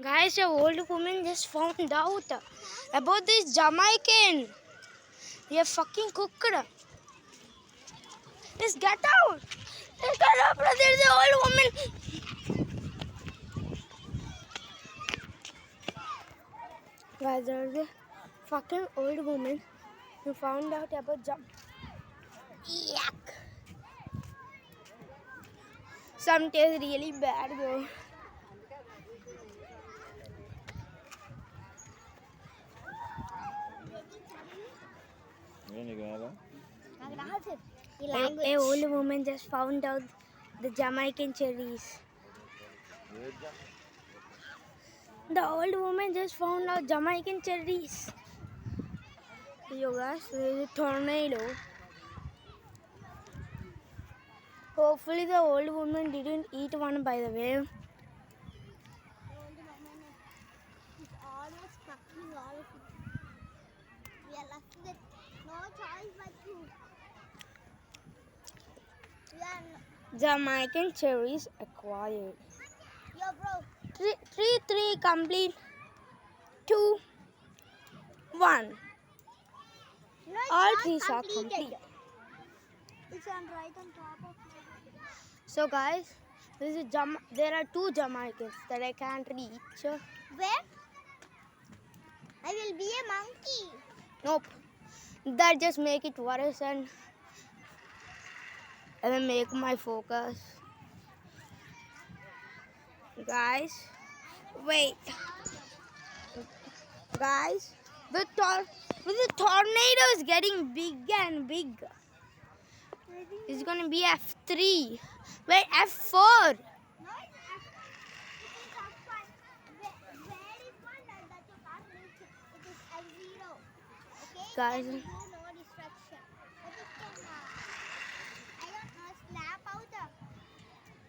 Guys, an old woman just found out about this Jamaican. You fucking cooked. Just get out. Just get out, bro. There's an old woman. Guys, there's a fucking old woman who found out about Yuck. Some taste really bad though. A old woman just found out the Jamaican cherries. The old woman just found out Jamaican cherries. Yo guys, there's a tornado. Hopefully the old woman didn't eat one, by the way. The old woman is almost fucking all of it. We are left with no choice but to. We are Jamaican cherries acquired. Yo, bro. 3 complete. 2 1. No, it's All not 3s are completed. complete. It's on right on top of me. So guys, there are 2 Jamaicans that I can't reach. Where? I will be a monkey. Nope. That just make it worse and then make my focus. Guys, wait. Guys, the tornado is getting big and big. It's gonna be F3. Wait, F4. No, it's F1. Very fun that you can't reach it. It is F0. Okay? Guys. And you do no destruction. But it can, I don't know, slap out the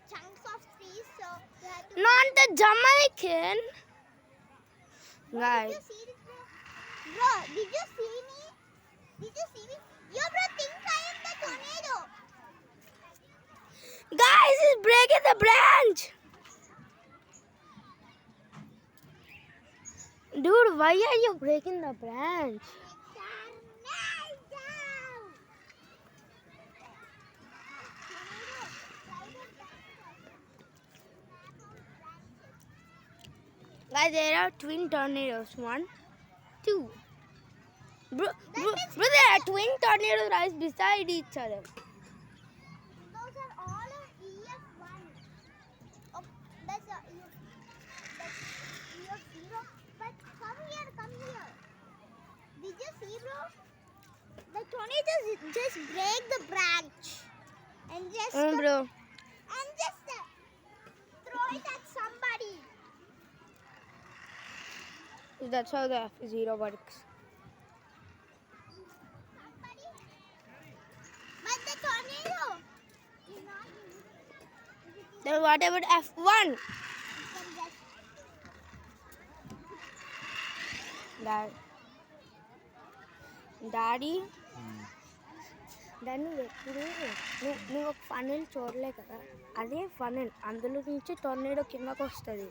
chunks of trees. So you have to. Not the Jamaican. Bro, Guys. did you see this, bro? Bro, did you see me? Did you see me? Yo, bro, think I am the tornado. Guys, it's breaking the branch. Dude, why are you breaking the branch? Guys, there are twin tornadoes. 1, 2. Bro, there are twin tornadoes right beside each other. Those are all of EF1. Oh, that's EF0. But come here. Did you see, bro? The tornadoes just break the branch and just Bro. and just throw it at somebody. That's how the F0 works. Somebody. But the tornado is not. Then what about F1? You can just daddy దాన్ని ఎప్పుడు నువ్వు ఒక funnel చూడలే కదా, అదే funnel, అందులో నుంచి టొర్నేడో కిందకు వస్తుంది.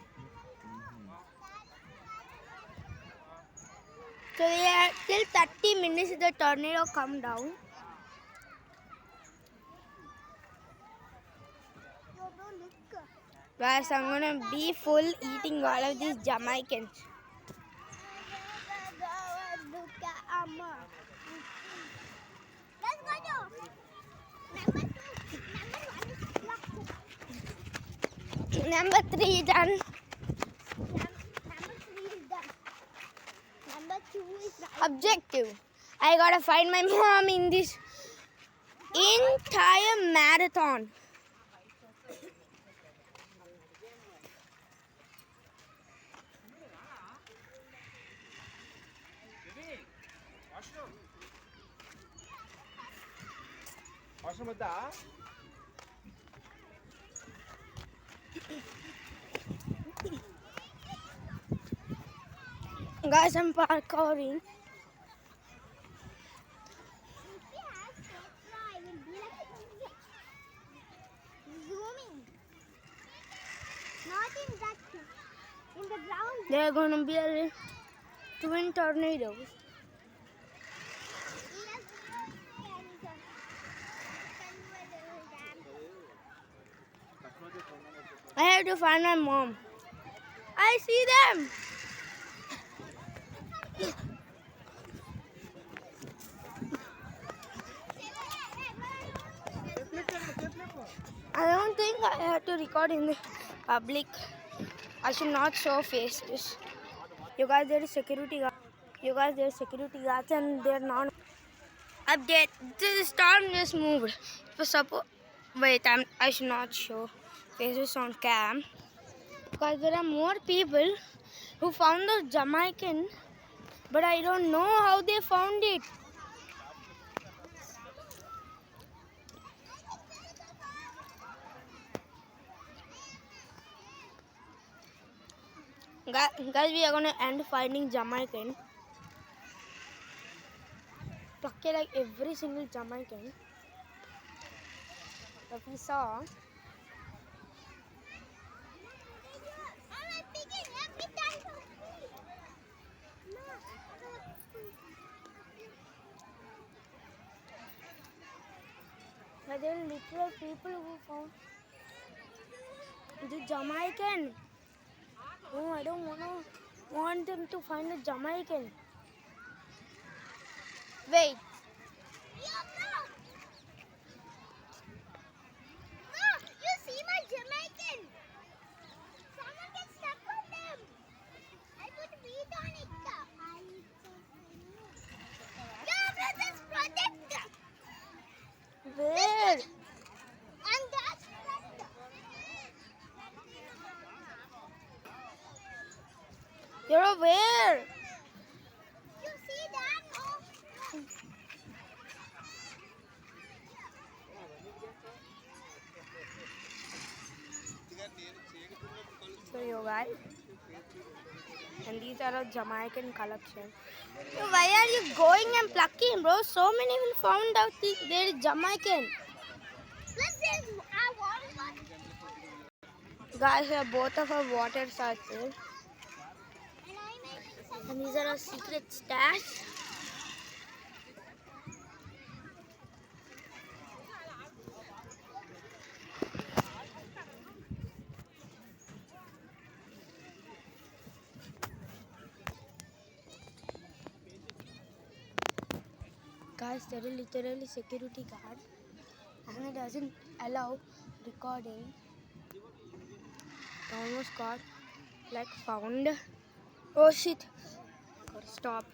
So yeah, till 30 minutes the tornado come down. Yo, bro, look. Guys, I'm gonna be full eating all of these Jamaicans. Look at Amma. Let's go, Joe. Number 1 is locked. Number 3 done. Number 3 is done. Number 2 is right. Objective. I gotta find my mom in this entire marathon. Guys, I'm parkouring. Zooming. Not in that the ground. There are gonna be a twin tornadoes. I have to find my mom. I see them. I don't think I have to record in the public. I should not show faces. You guys, there is security guard. You guys, there is security guards and they're not. Update. The storm just moved. Wait, I should not show faces on cam. Because there are more people who found the Jamaican, but I don't know how they found it. Guys, we are gonna end finding Jamaican. Pluck like every single Jamaican that we saw. But there are literal people who found the Jamaican. No, I don't want them to find a Jamaican. Wait. You see my Jamaican? Someone gets stuck on them. I put meat on it. Yeah, brothers, protect. Where? And that's protect. You're where? You see that? Oh. So you guys, and these are a Jamaican collection. So why are you going and plucking, bro? So many will found out there is Jamaican. Listen, I want one. Guys, here both of our water sources. And I'm making some. And these are our secret stash. Guys, there is literally security guard and it doesn't allow recording. I almost got found. Oh shit. Gotta stop.